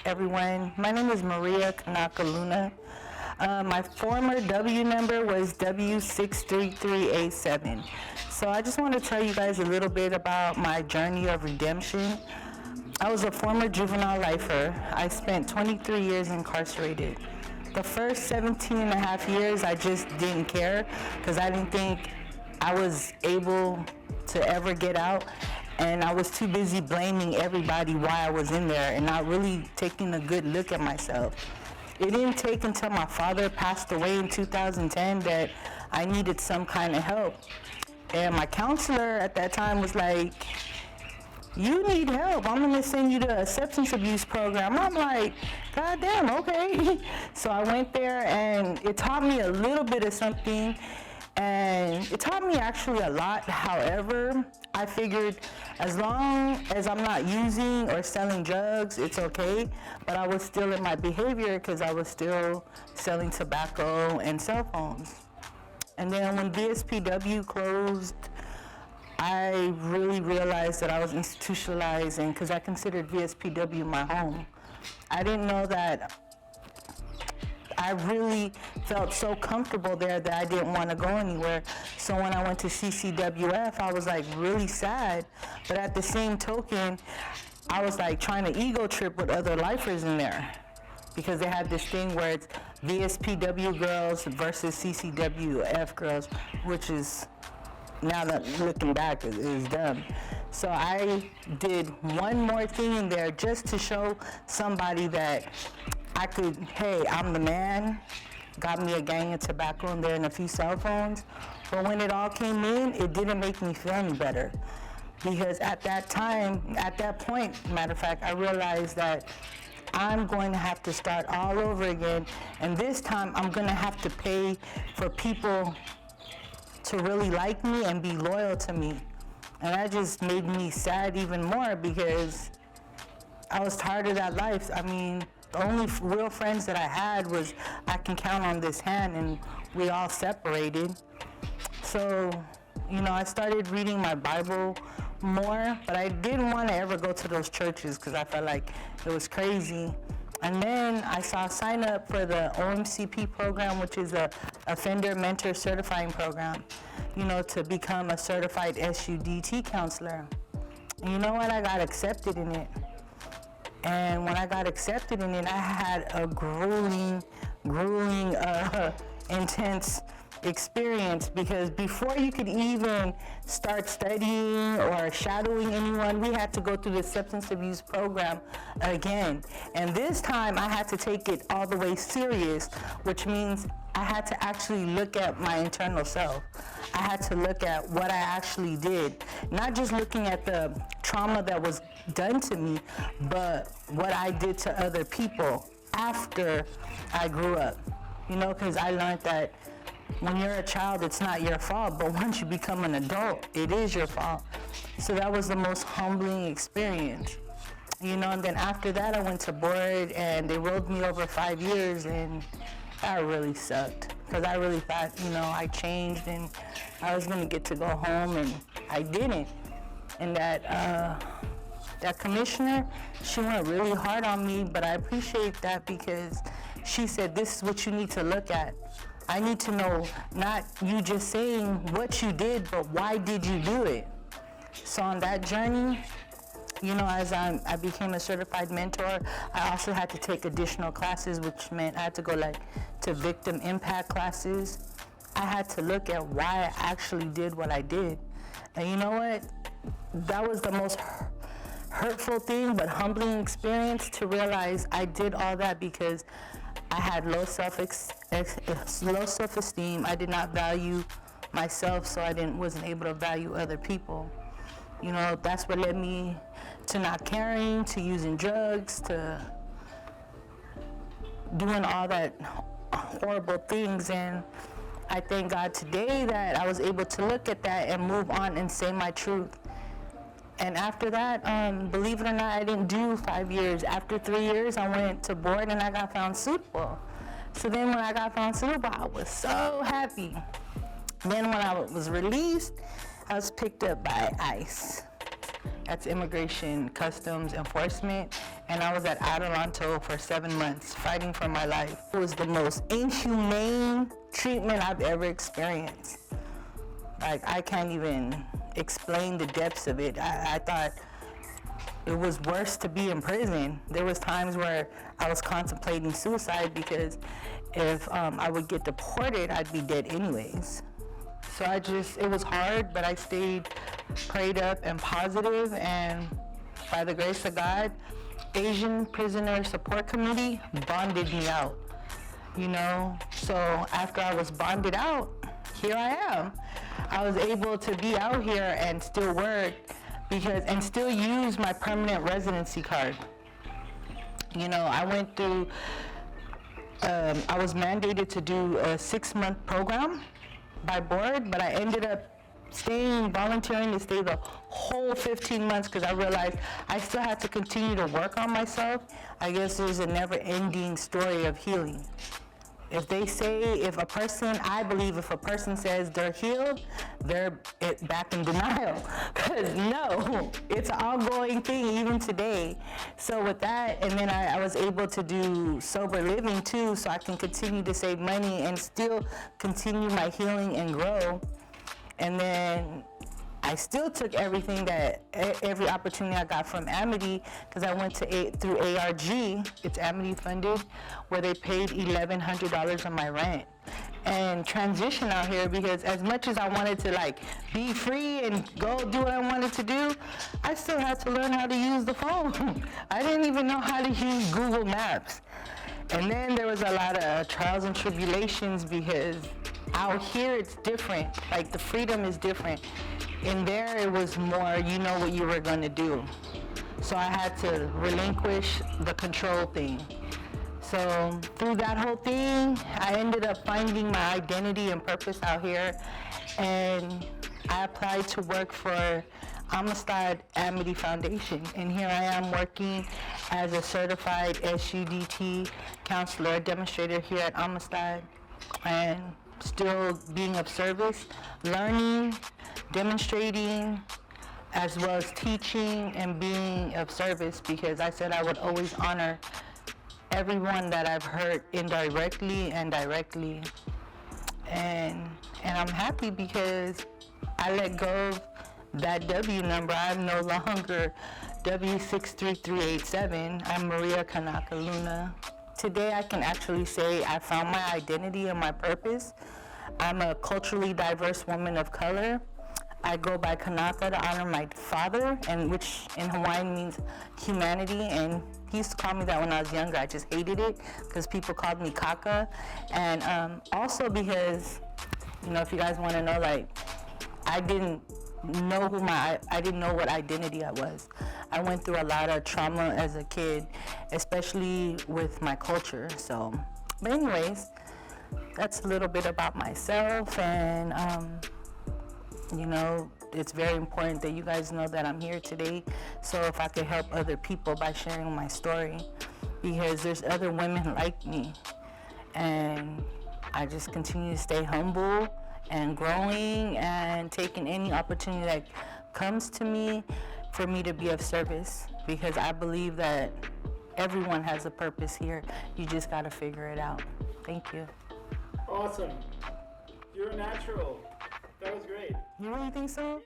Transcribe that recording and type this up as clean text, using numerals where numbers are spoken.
everyone. My name is Maria Kanaka Luna. My former W number was W63387. So I just want to tell you guys a little bit about my journey of redemption. I was a former juvenile lifer. I spent 23 years incarcerated. The first 17 and a half years, I just didn't care because I didn't think I was able to ever get out. And I was too busy blaming everybody why I was in there and not really taking a good look at myself. It didn't take until my father passed away in 2010 that I needed some kind of help. And my counselor at that time was like, "You need help. I'm going to send you to a substance abuse program." I'm like, "God damn, okay." So I went there and it taught me a little bit of something. And it taught me actually a lot. However, I figured as long as I'm not using or selling drugs, it's okay. But I was still in my behavior because I was still selling tobacco and cell phones. And then when VSPW closed, I really realized that I was institutionalized, and because I considered VSPW my home. I didn't know that I really felt so comfortable there that I didn't want to go anywhere. So when I went to CCWF, I was like really sad. But at the same token, I was like trying to ego trip with other lifers in there, because they had this thing where it's VSPW girls versus CCWF girls, which is, now that looking back, is dumb. So I did one more thing in there just to show somebody that I could, hey, I'm the man. Got me a gang of tobacco in there and a few cell phones. But when it all came in, it didn't make me feel any better. Because at that time, at that point, matter of fact, I realized that I'm going to have to start all over again. And this time, I'm going to have to pay for people to really like me and be loyal to me. And that just made me sad even more because I was tired of that life. I mean, the only real friends that I had was I can count on this hand, and we all separated. So, I started reading my Bible more, but I didn't want to ever go to those churches because I felt like it was crazy. And then I saw a sign up for the OMCP program, which is a offender mentor certifying program, to become a certified SUDT counselor. And you know what? I got accepted in it. And when I got accepted in it, I had a grueling, intense experience, because before you could even start studying or shadowing anyone, we had to go through the substance abuse program again. And this time I had to take it all the way serious, which means I had to actually look at my internal self. I had to look at what I actually did, not just looking at the trauma that was done to me, but what I did to other people after I grew up. Because I learned that when you're a child, it's not your fault, but once you become an adult, it is your fault. So that was the most humbling experience. And then after that, I went to board, and they rolled me over 5 years, and that really sucked, because I really thought, I changed and I was going to get to go home, and I didn't. And that commissioner, she went really hard on me, but I appreciate that because she said, "This is what you need to look at. I need to know, not you just saying what you did, but why did you do it?" So on that journey, as I became a certified mentor, I also had to take additional classes, which meant I had to go to victim impact classes. I had to look at why I actually did what I did. And you know what? That was the most hurtful thing, but humbling experience, to realize I did all that because I had low self-esteem. I did not value myself, so I wasn't able to value other people. That's what led me to not caring, to using drugs, to doing all that horrible things. And I thank God today that I was able to look at that and move on and say my truth. And after that, believe it or not, I didn't do 5 years. After 3 years, I went to board and I got found suitable. So then when I got found suitable, I was so happy. Then when I was released, I was picked up by ICE. That's Immigration Customs Enforcement, and I was at Adelanto for 7 months fighting for my life. It was the most inhumane treatment I've ever experienced. Like, I can't even explain the depths of it. I thought it was worse to be in prison. There was times where I was contemplating suicide because if I would get deported, I'd be dead anyways. So it was hard, but I stayed prayed up and positive, and by the grace of God, Asian Prisoner Support Committee bonded me out, you know? So after I was bonded out, here I am. I was able to be out here and still work and still use my permanent residency card. You know, I went through, I was mandated to do a 6-month program by board, but I ended up volunteering to stay the whole 15 months because I realized I still had to continue to work on myself. I guess there's a never-ending story of healing. I believe if a person says they're healed, they're back in denial. Because no, it's an ongoing thing even today. So with that, and then I was able to do sober living too, so I can continue to save money and still continue my healing and grow. And then I still took every opportunity I got from Amity, because I went through ARG, it's Amity funded, where they paid $1,100 on my rent. And transition out here, because as much as I wanted to like be free and go do what I wanted to do, I still had to learn how to use the phone. I didn't even know how to use Google Maps. And then there was a lot of trials and tribulations, because out here it's different, like the freedom is different. In there it was more, you know what you were gonna do. So I had to relinquish the control thing. So through that whole thing, I ended up finding my identity and purpose out here, and I applied to work for Amistad Amity Foundation, and here I am working as a certified SUDT counselor, demonstrator here at Amistad, and still being of service, learning, demonstrating, as well as teaching and being of service, because I said I would always honor everyone that I've hurt indirectly and directly. And I'm happy because I let go of that W number. I'm no longer W63387. I'm Maria Kanaka Luna. Today I can actually say I found my identity and my purpose. I'm a culturally diverse woman of color. I go by Kanaka to honor my father, and which in Hawaiian means humanity, and he used to call me that when I was younger. I just hated it because people called me Kaka. And also because, you know, if you guys want to know, like, I didn't know what identity I was. I went through a lot of trauma as a kid, especially with my culture. So, but anyways, that's a little bit about myself, and you know, it's very important that you guys know that I'm here today. So if I could help other people by sharing my story, because there's other women like me, and I just continue to stay humble and growing and taking any opportunity that comes to me for me to be of service, because I believe that everyone has a purpose here. You just got to figure it out. Thank you. Awesome. You're a natural. That was great. You really think so?